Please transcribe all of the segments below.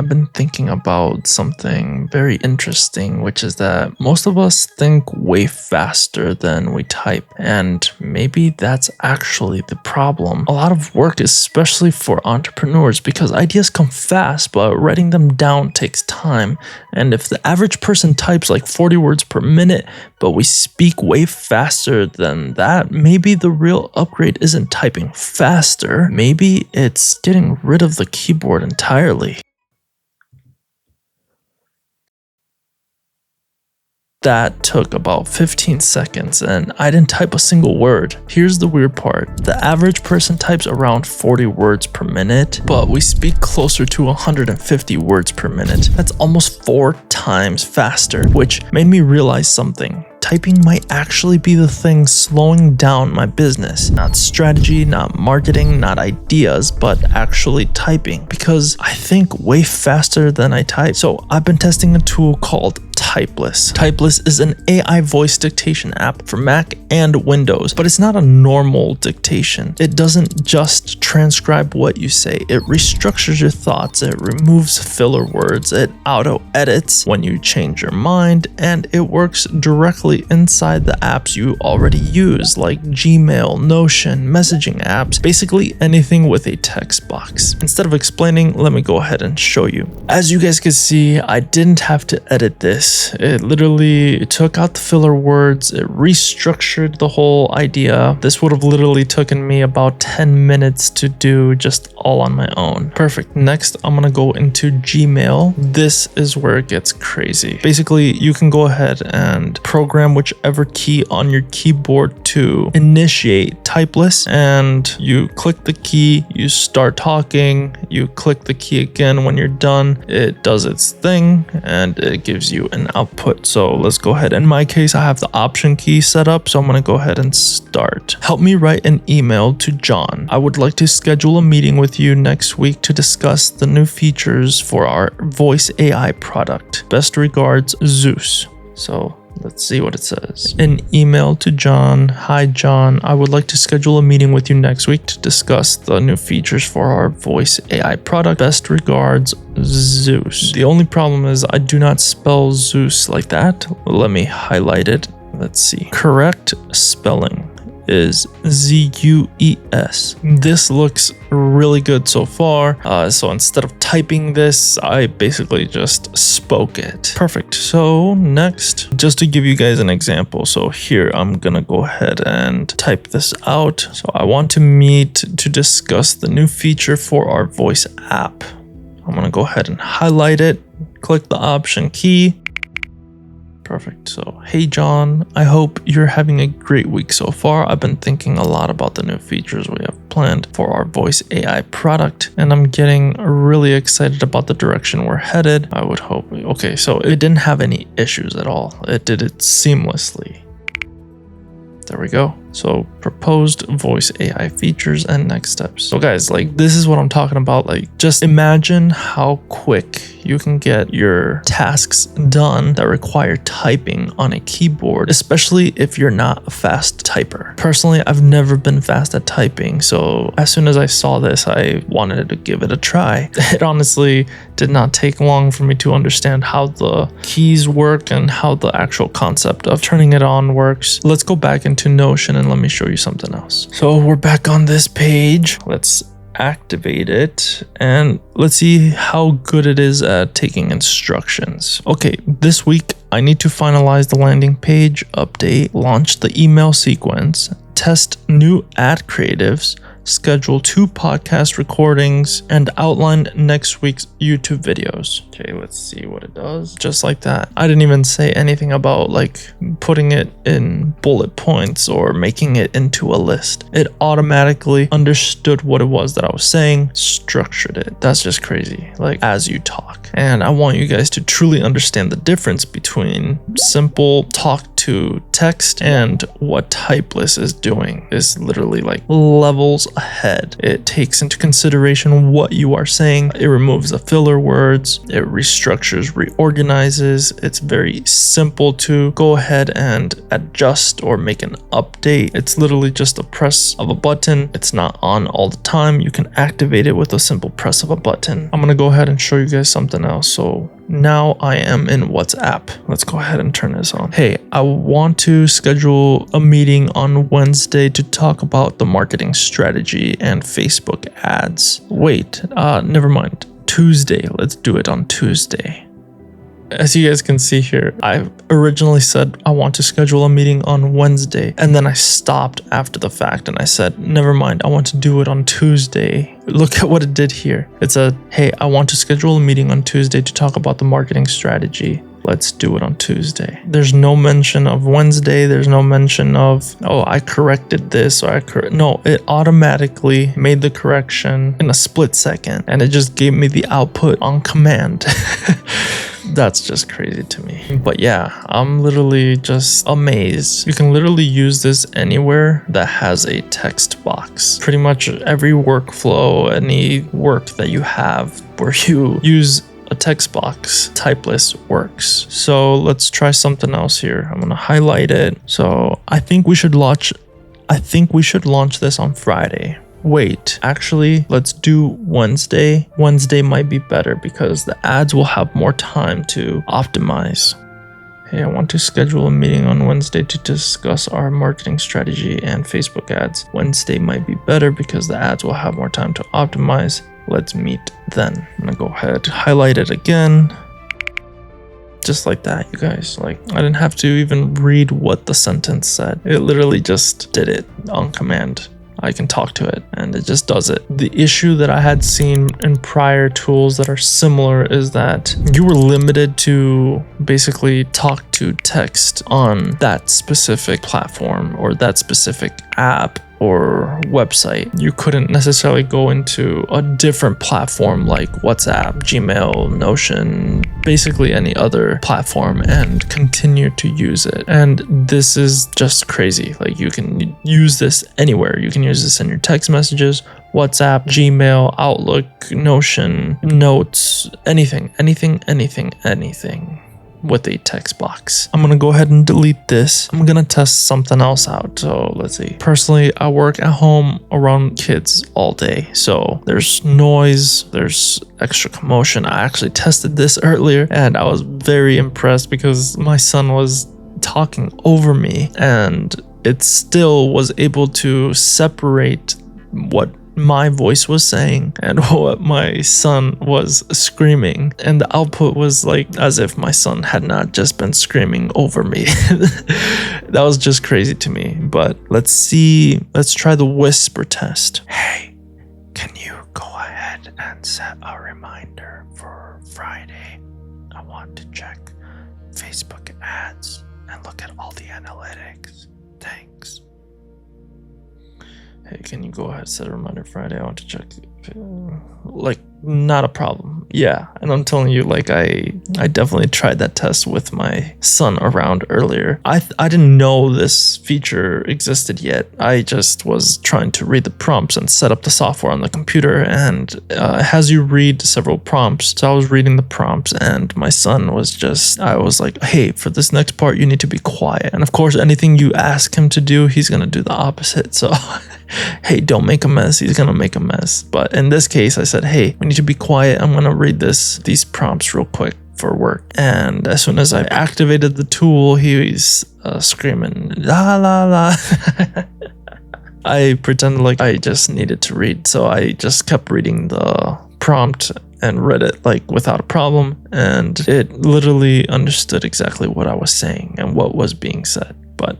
I've been thinking about something very interesting, which is that most of us think way faster than we type, and maybe that's actually the problem. A lot of work, especially for entrepreneurs, because ideas come fast, but writing them down takes time. And if the average person types like 40 words per minute, but we speak way faster than that, maybe the real upgrade isn't typing faster, maybe it's getting rid of the keyboard entirely. That took about 15 seconds and I didn't type a single word. Here's the weird part. The average person types around 40 words per minute, but we speak closer to 150 words per minute. That's almost 4 times faster, which made me realize something. Typing might actually be the thing slowing down my business. Not strategy, not marketing, not ideas, but actually typing. Because I think way faster than I type. So I've been testing a tool called Typeless. Typeless is an AI voice dictation app for Mac and Windows, but it's not a normal dictation. It doesn't just transcribe what you say. It restructures your thoughts, it removes filler words, it auto-edits when you change your mind, and it works directly inside the apps you already use, like Gmail, Notion, messaging apps, basically anything with a text box. Instead of explaining, let me go ahead and show you. As you guys can see, I didn't have to edit this. It literally took out the filler words, it restructured the whole idea. This would have literally taken me about 10 minutes to do just all on my own. Perfect. Next, I'm gonna go into Gmail. This is where it gets crazy. Basically, you can go ahead and program whichever key on your keyboard to initiate Typeless, and you click the key, you start talking, you click the key again when you're done, it does its thing, and it gives you an output. So let's go ahead. In my case, I have the option key set up, so I'm going to go ahead and start. Help me write an email to John. I would like to schedule a meeting with you next week to discuss the new features for our voice AI product. Best regards, Zeus. So let's see what it says. An email to John. Hi, John. I would like to schedule a meeting with you next week to discuss the new features for our voice AI product. Best regards, Zeus. The only problem is I do not spell Zeus like that. Let me highlight it. Let's see. Correct spelling is Zeus. This looks really good so far. So instead of typing this, I basically just spoke it. Perfect. So next, just to give you guys an example. So here, I'm gonna go ahead and type this out. So I want to meet to discuss the new feature for our voice app. I'm gonna go ahead and highlight it, click the option key. Perfect. So, hey John, I hope you're having a great week so far. I've been thinking a lot about the new features we have planned for our voice AI product, and I'm getting really excited about the direction we're headed. I would hope. Okay, so it didn't have any issues at all. It did it seamlessly. There we go. So proposed voice AI features and next steps. So guys, like this is what I'm talking about. Like just imagine how quick you can get your tasks done that require typing on a keyboard, especially if you're not a fast typer. Personally, I've never been fast at typing. So as soon as I saw this, I wanted to give it a try. It honestly did not take long for me to understand how the keys work and how the actual concept of turning it on works. Let's go back into Notion and let me show you something else. So we're back on this page. Let's activate it and let's see how good it is at taking instructions. Okay, this week I need to finalize the landing page, update, launch the email sequence, test new ad creatives, schedule 2 podcast recordings, and outline next week's YouTube videos. Okay, let's see what it does. Just like that. I didn't even say anything about like putting it in bullet points or making it into a list. It automatically understood what it was that I was saying, structured it. That's just crazy, like as you talk. And I want you guys to truly understand the difference between simple talk to text and what Typeless is doing is literally like levels ahead. It takes into consideration what you are saying. It removes the filler words. It restructures, reorganizes. It's very simple to go ahead and adjust or make an update. It's literally just a press of a button. It's not on all the time. You can activate it with a simple press of a button. I'm gonna go ahead and show you guys something else. So now I am in WhatsApp. Let's go ahead and turn this on. Hey, I want to schedule a meeting on Wednesday to talk about the marketing strategy and Facebook ads. Wait, never mind. Tuesday. Let's do it on Tuesday. As you guys can see here, I originally said I want to schedule a meeting on Wednesday, and then I stopped after the fact and I said, never mind, I want to do it on Tuesday. Look at what it did here. It said, hey, I want to schedule a meeting on Tuesday to talk about the marketing strategy. Let's do it on Tuesday. There's no mention of Wednesday. There's no mention of, oh, I corrected this or no, it automatically made the correction in a split second and it just gave me the output on command. That's just crazy to me. But yeah, I'm literally just amazed. You can literally use this anywhere that has a text box. Pretty much every workflow, any work that you have where you use a text box, Typeless works. So let's try something else here. I'm gonna highlight it. So I think we should launch this on Friday. Wait, actually, let's do Wednesday. Wednesday might be better because the ads will have more time to optimize. Hey, I want to schedule a meeting on Wednesday to discuss our marketing strategy and Facebook ads. Wednesday might be better because the ads will have more time to optimize. Let's meet then. I'm gonna go ahead, highlight it again. Just like that, you guys. Like, I didn't have to even read what the sentence said. It literally just did it on command. I can talk to it and it just does it. The issue that I had seen in prior tools that are similar is that you were limited to basically talk to text on that specific platform or that specific app or website. You couldn't necessarily go into a different platform like WhatsApp, Gmail, Notion, basically any other platform and continue to use it. And this is just crazy. Like, you can use this anywhere. You can use this in your text messages, WhatsApp, Gmail, Outlook, Notion, Notes, anything with a text box. I'm gonna go ahead and delete this. I'm gonna test something else out. So let's see. Personally, I work at home around kids all day. So there's noise, there's extra commotion. I actually tested this earlier and I was very impressed because my son was talking over me and it still was able to separate what my voice was saying and what my son was screaming, and the output was like as if my son had not just been screaming over me. That was just crazy to me. But let's try the whisper test. Hey, can you go ahead and set a reminder for Friday? I want to check Facebook ads and look at all the analytics. Thanks. Hey, can you go ahead, set a reminder Friday? I want to check. Like, not a problem. Yeah, and I'm telling you, like, I definitely tried that test with my son around earlier. I didn't know this feature existed yet. I just was trying to read the prompts and set up the software on the computer, and it has you read several prompts. So I was reading the prompts, and my son was I was like, hey, for this next part, you need to be quiet. And of course, anything you ask him to do, he's gonna do the opposite. So, hey, don't make a mess. He's gonna make a mess. But in this case, I said, hey, we need to be quiet. I'm gonna read these prompts real quick for work. And as soon as I activated the tool, he's screaming, la la la. I pretended like I just needed to read, so I just kept reading the prompt and read it like without a problem, and it literally understood exactly what I was saying and what was being said. But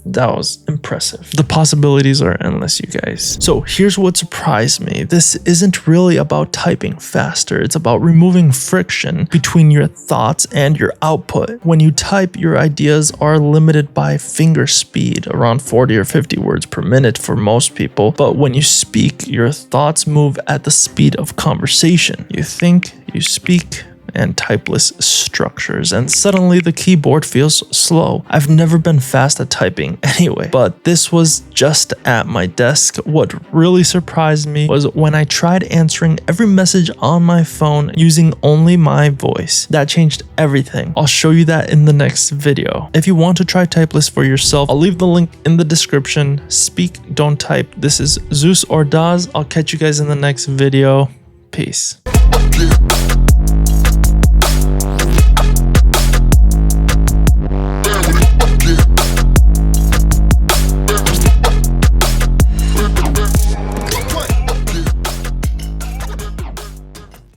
that was impressive. The possibilities are endless, you guys. So here's what surprised me. This isn't really about typing faster. It's about removing friction between your thoughts and your output. When you type, your ideas are limited by finger speed, around 40 or 50 words per minute for most people. But when you speak, your thoughts move at the speed of conversation. You think, you speak, and Typeless structures, and suddenly the keyboard feels slow. I've never been fast at typing anyway, but this was just at my desk. What really surprised me was when I tried answering every message on my phone using only my voice. That changed everything. I'll show you that in the next video. If you want to try Typeless for yourself, I'll leave the link in the description. Speak, don't type. This is Zeus or Daz. I'll catch you guys in the next video. Peace.